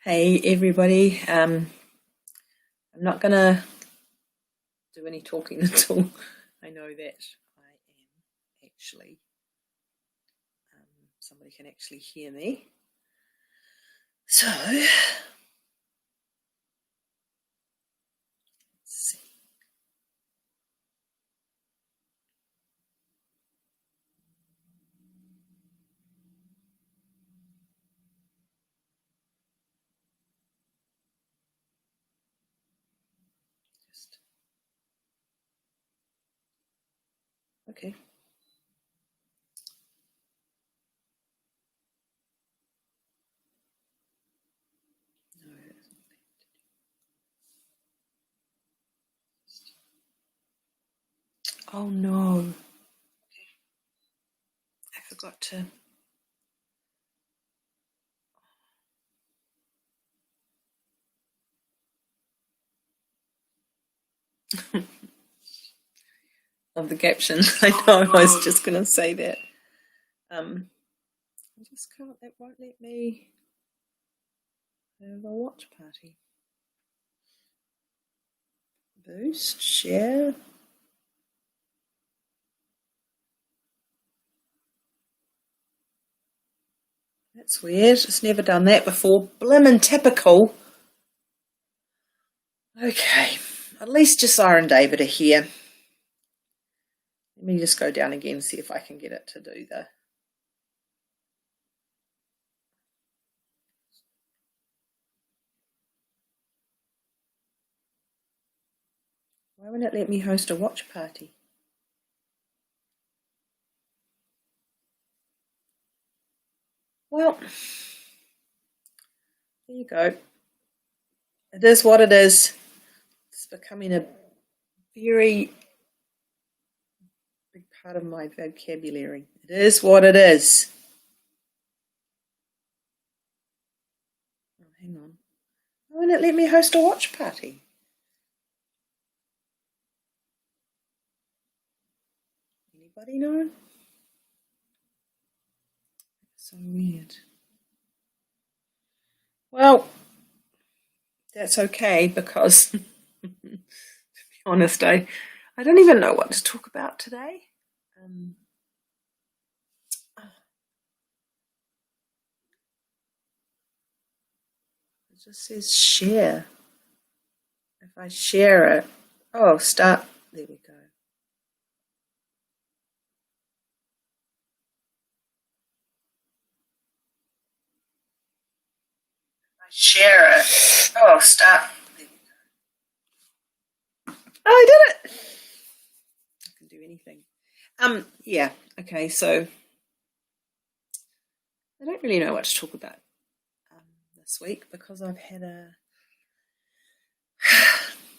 Hey everybody, I'm not gonna do any talking until I know that I am actually, somebody can actually hear me. So, let's see. Just, okay. No, oh no, I forgot to. Of the caption. I know I was just gonna say that. I just can't. It won't let me have a watch party. Boost, share. That's weird. It's never done that before. Blimmin' typical. Okay, at least Josiah and David are here. Let me just go down again and see if I can get it to do the. Why won't it let me host a watch party? Well, there you go. It is what it is. It's becoming a very big part of my vocabulary. It is what it is. Oh, hang on. Why won't it let me host a watch party? Anybody know? So weird. Well, that's okay because, to be honest, I don't even know what to talk about today. It just says share. If I share it, oh, start. There we go. If I share it, oh, start. There we go. Oh, I did it. I can do anything. Yeah. Okay. So I don't really know what to talk about this week because I've had a.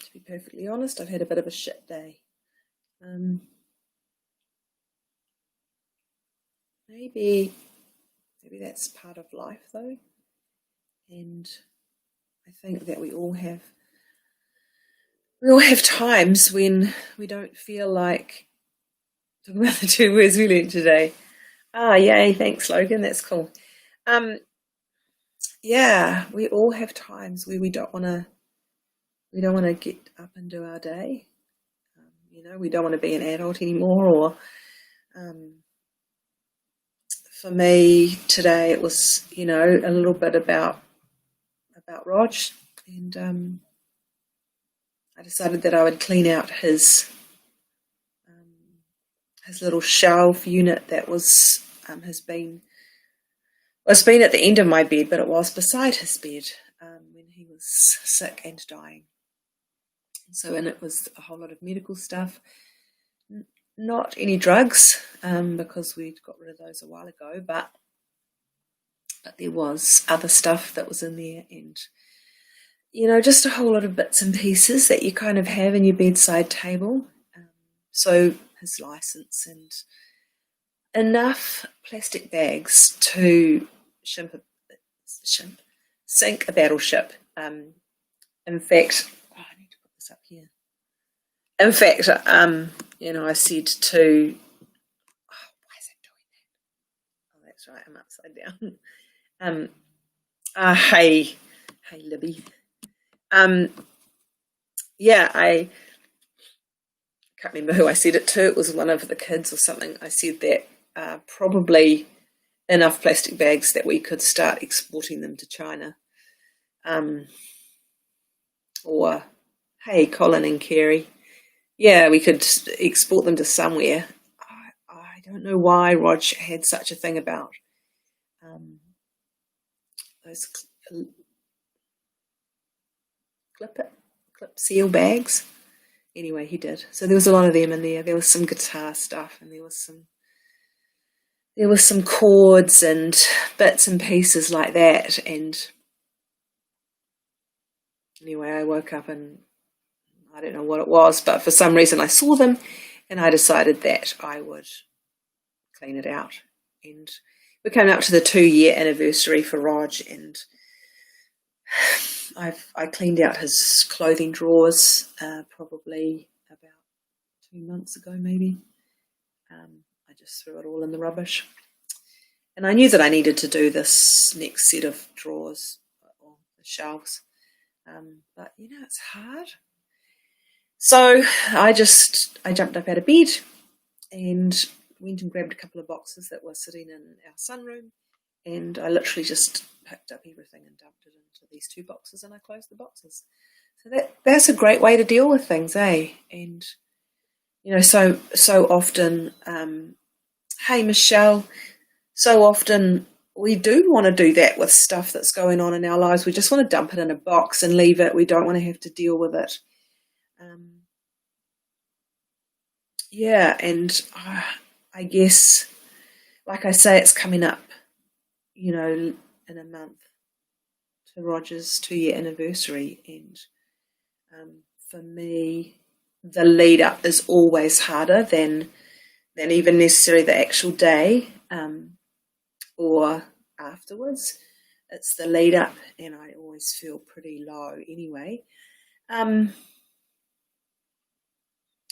To be perfectly honest, I've had a bit of a shit day. Maybe that's part of life though, and I think that we all have times when we don't feel like talking about the two words we learned today. Ah, yay! Thanks, Logan. That's cool. Yeah, we all have times where we don't want to get up and do our day. We don't want to be an adult anymore. Or for me today, it was a little bit about Rog, and I decided that I would clean out his little shelf unit that was has been at the end of my bed, but it was beside his bed when he was sick and dying. And so in it was a whole lot of medical stuff, not any drugs because we'd got rid of those a while ago, but there was other stuff that was in there, and just a whole lot of bits and pieces that you kind of have in your bedside table. So his license and enough plastic bags to sink a battleship. In fact, I need to put this up here. In fact, I said to, why is it doing that? Oh, that's right, I'm upside down. Hey, Hey, Libby. Yeah, I can't remember who I said it to. It was one of the kids or something. I said that probably enough plastic bags that we could start exporting them to China. Or, hey, Colin and Kerry, yeah, we could export them to somewhere. I don't know why Rog had such a thing about those clip seal bags. Anyway, he did. So there was a lot of them in there. There was some guitar stuff, and there was some chords and bits and pieces like that. And anyway, I woke up and I don't know what it was, but for some reason I saw them, and I decided that I would clean it out. And we're coming up to the 2-year anniversary for Rog, and I cleaned out his clothing drawers probably about 2 months ago, maybe. I just threw it all in the rubbish. And I knew that I needed to do this next set of drawers, or the shelves. But, it's hard. So I jumped up out of bed and went and grabbed a couple of boxes that were sitting in our sunroom, and I literally just picked up everything and dumped it into these 2 boxes, and I closed the boxes. So that's a great way to deal with things, eh? And so often, hey Michelle, so often we do want to do that with stuff that's going on in our lives. We just want to dump it in a box and leave it. We don't want to have to deal with it. Yeah, and I guess, like I say, it's coming up, in a month to Roger's 2-year anniversary, and for me, the lead up is always harder than even necessarily the actual day or afterwards. It's the lead up, and I always feel pretty low anyway.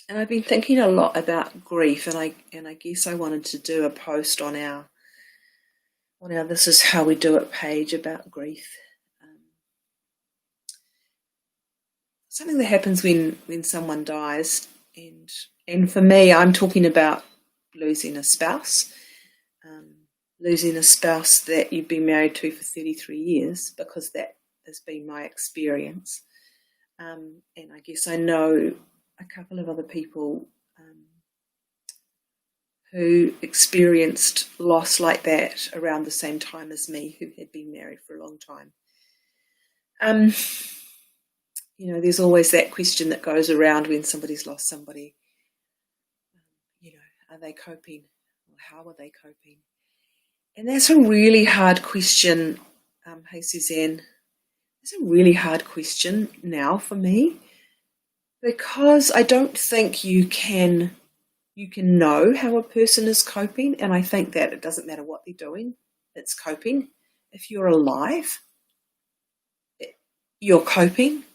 And I've been thinking a lot about grief, and I guess I wanted to do a post on our This Is How We Do It page about grief. Something that happens when someone dies, and for me, I'm talking about losing a spouse, losing a spouse that you've been married to for 33 years, because that has been my experience. And I guess I know a couple of other people who experienced loss like that around the same time as me, who had been married for a long time. There's always that question that goes around when somebody's lost somebody. Are they coping? Or how are they coping? And that's a really hard question. Hey, Suzanne. It's a really hard question now for me, because I don't think you can know how a person is coping, and I think that it doesn't matter what they're doing, it's coping. If you're alive, you're coping.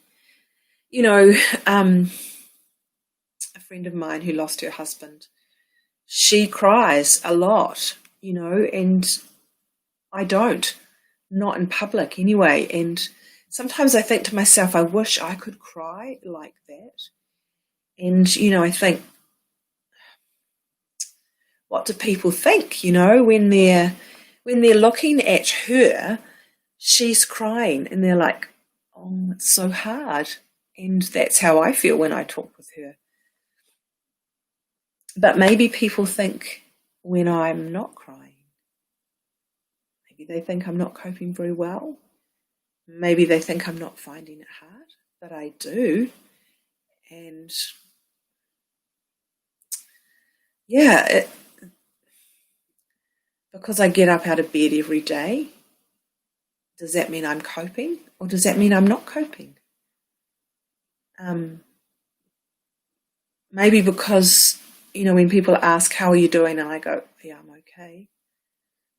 A friend of mine who lost her husband, she cries a lot, and I don't, not in public anyway, and sometimes I think to myself, I wish I could cry like that. And, I think, what do people think, when they're looking at her, she's crying, and they're like, oh, it's so hard. And that's how I feel when I talk with her. But maybe people think when I'm not crying, maybe they think I'm not coping very well. Maybe they think I'm not finding it hard, but I do. And yeah, because I get up out of bed every day, does that mean I'm coping, or does that mean I'm not coping? Maybe because, when people ask, how are you doing? And I go, yeah, I'm okay.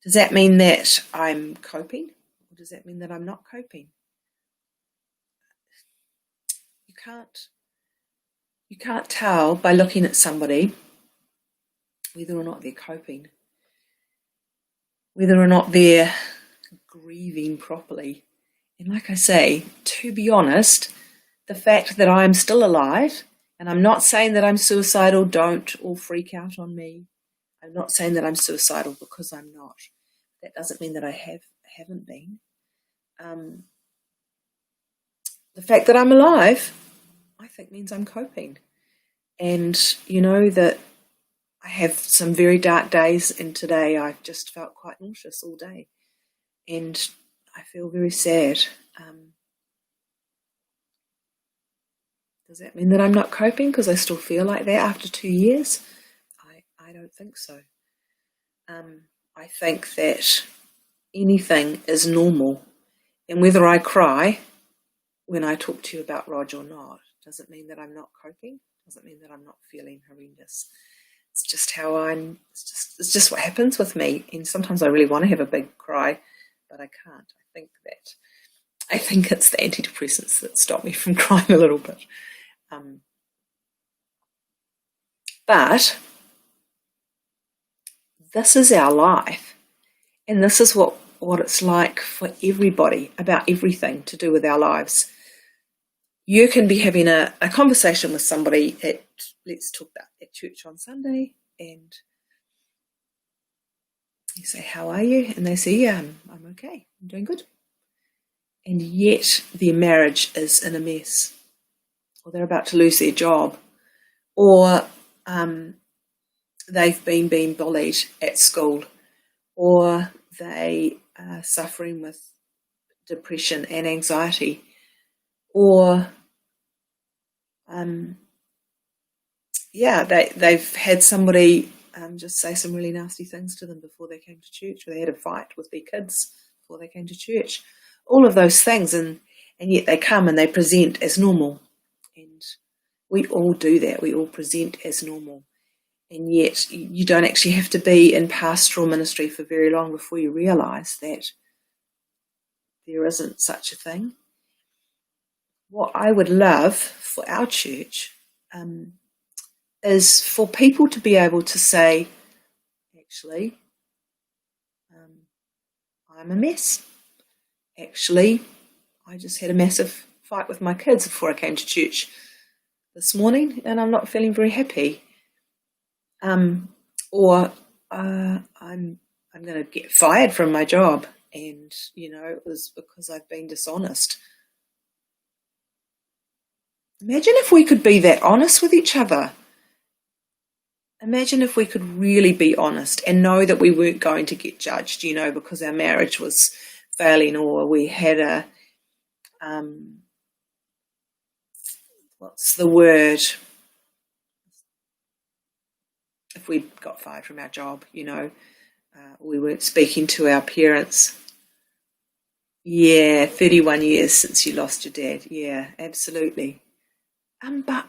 Does that mean that I'm coping, or does that mean that I'm not coping? You can't tell by looking at somebody whether or not they're coping, whether or not they're grieving properly. And like I say, to be honest, the fact that I'm still alive, and I'm not saying that I'm suicidal, don't all freak out on me. I'm not saying that I'm suicidal because I'm not. That doesn't mean that I haven't been. The fact that I'm alive, I think means I'm coping. And, that I have some very dark days, and today I've just felt quite nauseous all day. And I feel very sad. Does that mean that I'm not coping because I still feel like that after 2 years? I don't think so. I think that anything is normal. And whether I cry when I talk to you about Rog or not doesn't mean that I'm not coping, doesn't mean that I'm not feeling horrendous. It's just it's just what happens with me. And sometimes I really want to have a big cry, but I can't. I think it's the antidepressants that stop me from crying a little bit. But this is our life, and this is what it's like for everybody, about everything to do with our lives. You can be having a conversation with somebody at church on Sunday, and you say, how are you? And they say, yeah, I'm okay, I'm doing good. And yet their marriage is in a mess, or they're about to lose their job, or they've been being bullied at school, or they are suffering with depression and anxiety, or they've had somebody just say some really nasty things to them before they came to church, or they had a fight with their kids before they came to church. All of those things, and yet they come and they present as normal. And we all do that. We all present as normal. And yet you don't actually have to be in pastoral ministry for very long before you realise that there isn't such a thing. What I would love for our church is for people to be able to say, actually, I'm a mess. Actually, I just had a massive fight with my kids before I came to church this morning, and I'm not feeling very happy. Or I'm going to get fired from my job, and it was because I've been dishonest. Imagine if we could be that honest with each other. Imagine if we could really be honest and know that we weren't going to get judged, because our marriage was failing, or we had a what's the word? If we got fired from our job, we weren't speaking to our parents. Yeah, 31 years since you lost your dad. Yeah, absolutely. But,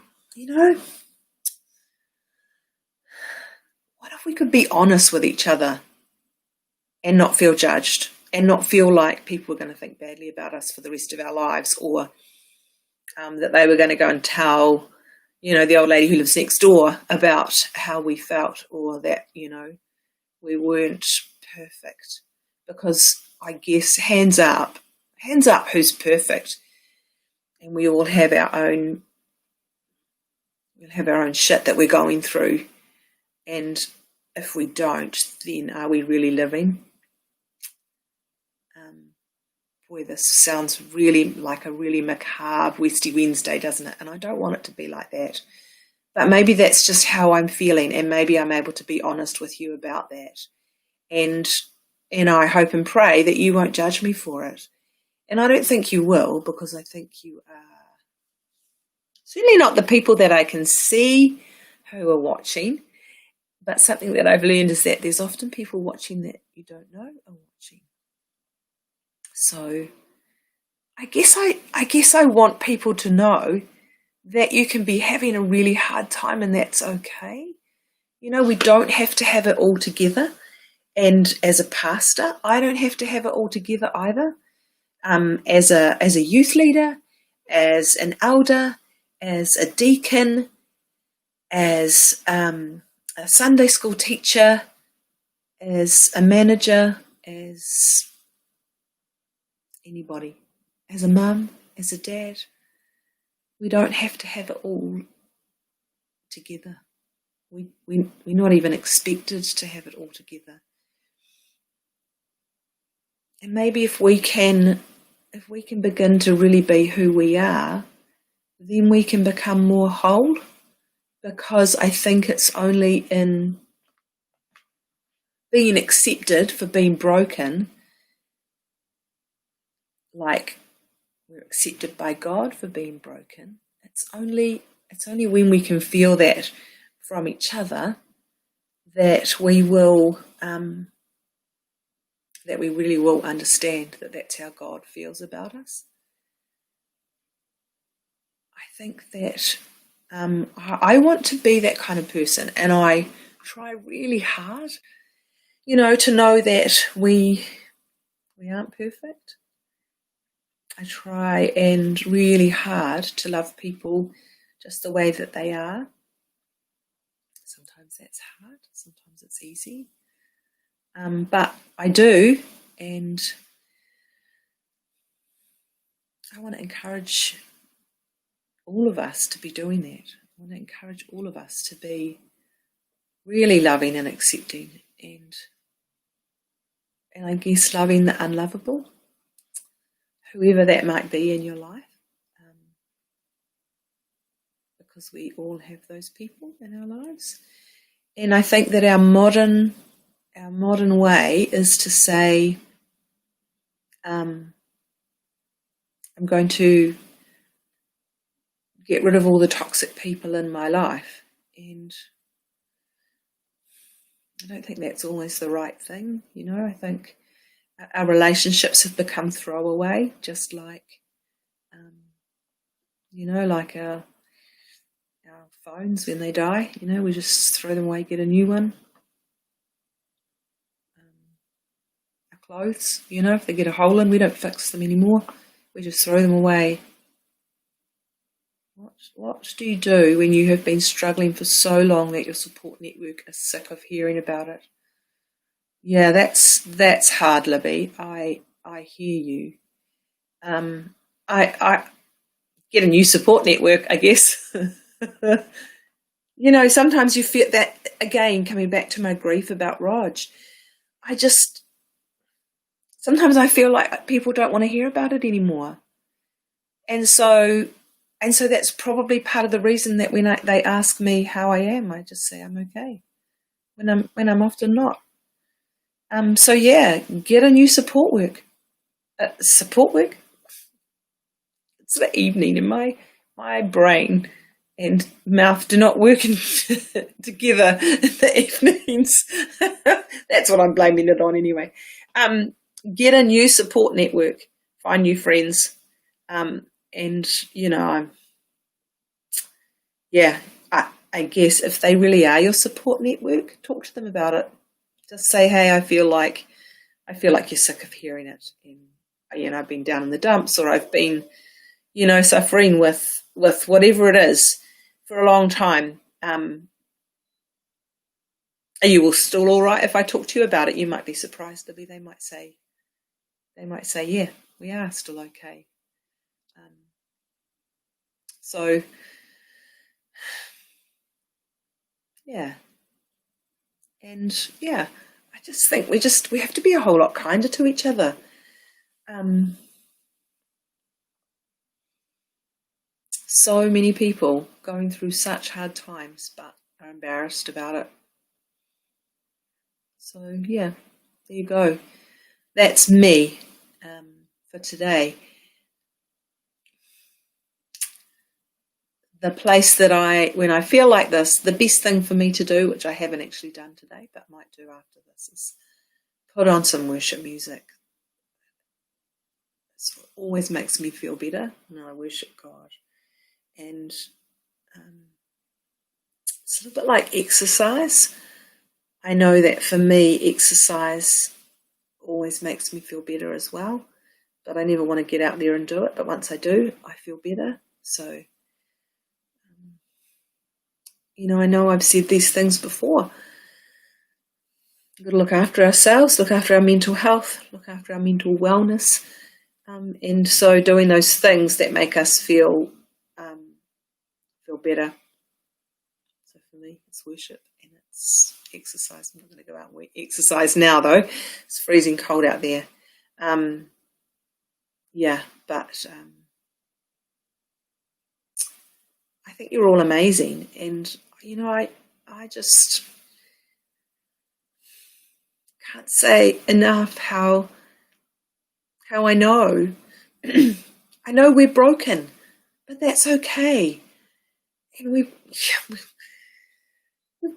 what if we could be honest with each other and not feel judged, and not feel like people were going to think badly about us for the rest of our lives, or that they were going to go and tell the old lady who lives next door about how we felt, or that, we weren't perfect. Because I guess hands up who's perfect. And we all have our own shit that we're going through. And if we don't, then are we really living? Boy, this sounds really like a really macabre Westy Wednesday, doesn't it? And I don't want it to be like that. But maybe that's just how I'm feeling, and maybe I'm able to be honest with you about that. And I hope and pray that you won't judge me for it. And I don't think you will, because I think you are certainly not the people that I can see who are watching. But something that I've learned is that there's often people watching that you don't know are watching. So I guess I want people to know that you can be having a really hard time, and that's okay. We don't have to have it all together. And as a pastor, I don't have to have it all together either. As a youth leader, as an elder, as a deacon, as a Sunday school teacher, as a manager, as anybody. as a mum, as a dad. We don't have to have it all together. We're not even expected to have it all together. And maybe if we can begin to really be who we are, then we can become more whole, because I think it's only in being accepted for being broken, like we're accepted by God for being broken. It's only when we can feel that from each other that we will that we really will understand that that's how God feels about us. I think that I want to be that kind of person, and I try really hard, to know that we aren't perfect. I try and really hard to love people just the way that they are. Sometimes that's hard, sometimes it's easy. But I do, and I want to encourage all of us to be doing that. I want to encourage all of us to be really loving and accepting, and I guess loving the unlovable, whoever that might be in your life, because we all have those people in our lives. And I think that our modern way is to say, I'm going to get rid of all the toxic people in my life, and I don't think that's always the right thing. I think our relationships have become throwaway, just like like our phones when they die. We just throw them away, get a new one. Our clothes, if they get a hole in, we don't fix them anymore. We just throw them away. What do you do when you have been struggling for so long that your support network is sick of hearing about it? Yeah, that's hard, Libby. I hear you. I get a new support network, I guess. Sometimes you feel that, again, coming back to my grief about Raj, sometimes I feel like people don't want to hear about it anymore. And so that's probably part of the reason that when they ask me how I am, I just say I'm okay, when I'm often not. So yeah, get a new support work. Support work? It's the evening, and my brain and mouth do not work together in the evenings. That's what I'm blaming it on anyway. Get a new support network, find new friends, and I guess if they really are your support network, talk to them about it. Just say, hey, I feel like you're sick of hearing it, and I've been down in the dumps, or I've been suffering with whatever it is for a long time. Are you all still all right if I talk to you about it? You might be surprised, Libby. They might say, yeah, we are still okay. So, yeah. And, yeah, I just think we have to be a whole lot kinder to each other. So many people going through such hard times, but are embarrassed about it. So, yeah, there you go. That's me for today. The place that when I feel like this, the best thing for me to do, which I haven't actually done today, but might do after this, is put on some worship music. It always makes me feel better when I worship God. And it's a little bit like exercise. I know that for me, exercise always makes me feel better as well, but I never want to get out there and do it. But once I do, I feel better. So, I know I've said these things before. We've got to look after ourselves, look after our mental health, look after our mental wellness, And so doing those things that make us feel better. So for me, it's worship and it's exercise. I'm not going to go out and exercise now, though. It's freezing cold out there. But I think you're all amazing. And, I just can't say enough how I know. I know we're broken, but that's okay. And we've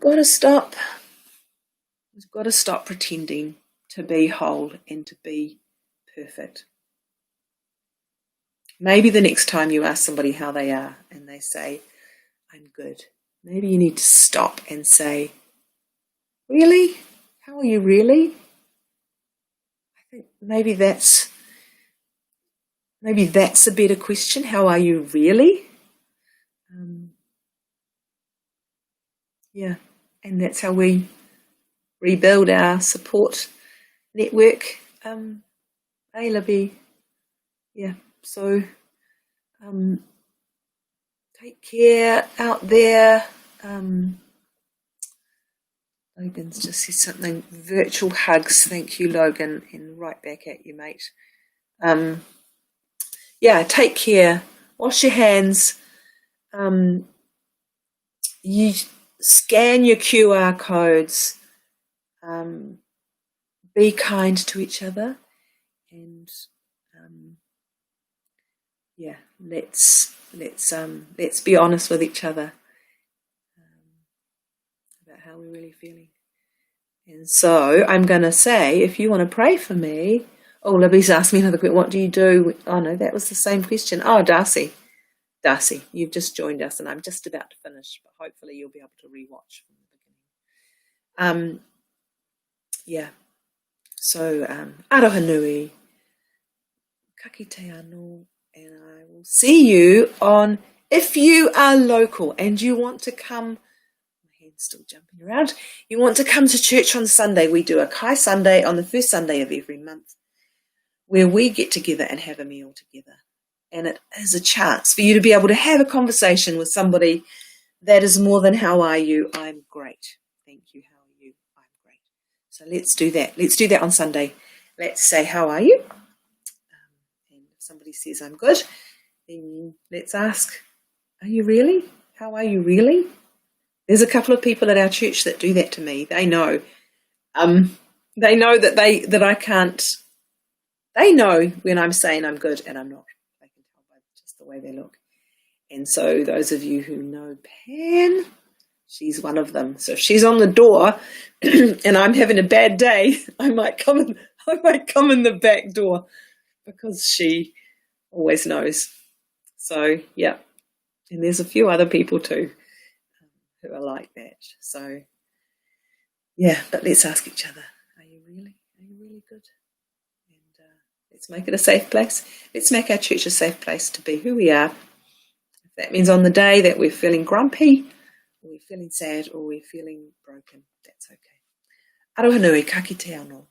got to stop. We've got to stop pretending to be whole and to be perfect. Maybe the next time you ask somebody how they are and they say, I'm good, maybe you need to stop and say, really? How are you really? I think maybe that's a better question. How are you really? And that's how we rebuild our support network. Libby. So take care out there. Logan's just said something. Virtual hugs. Thank you, Logan. And right back at you, mate. Take care. Wash your hands. You scan your QR codes. Be kind to each other. And let's be honest with each other about how we're really feeling. And so I'm going to say, if you want to pray for me. Oh, Libby's asked me another question. What do you do? Oh no, that was the same question. Oh, Darcy, you've just joined us, and I'm just about to finish, but hopefully you'll be able to rewatch from the beginning. So aroha nui, ka kite anō. And I will see you on, if you are local and you want to come, my hand's still jumping around, you want to come to church on Sunday. We do a Kai Sunday on the first Sunday of every month where we get together and have a meal together. And it is a chance for you to be able to have a conversation with somebody that is more than how are you? I'm great. Thank you. How are you? I'm great. So let's do that. Let's do that on Sunday. Let's say, how are you? Somebody says I'm good, then let's ask, are you really? How are you really? There's a couple of people at our church that do that to me. They know. They know that I can't. They know when I'm saying I'm good and I'm not. They can tell by just the way they look. And so those of you who know Pan, she's one of them. So if she's on the door and I'm having a bad day, I might come in the back door, because she always knows. So, and there's a few other people too who are like that. So, but let's ask each other, are you really good? And let's make it a safe place. Let's make our church a safe place to be who we are. If that means on the day that we're feeling grumpy, or we're feeling sad, or we're feeling broken, that's okay. Aroha nui, ka kite anō.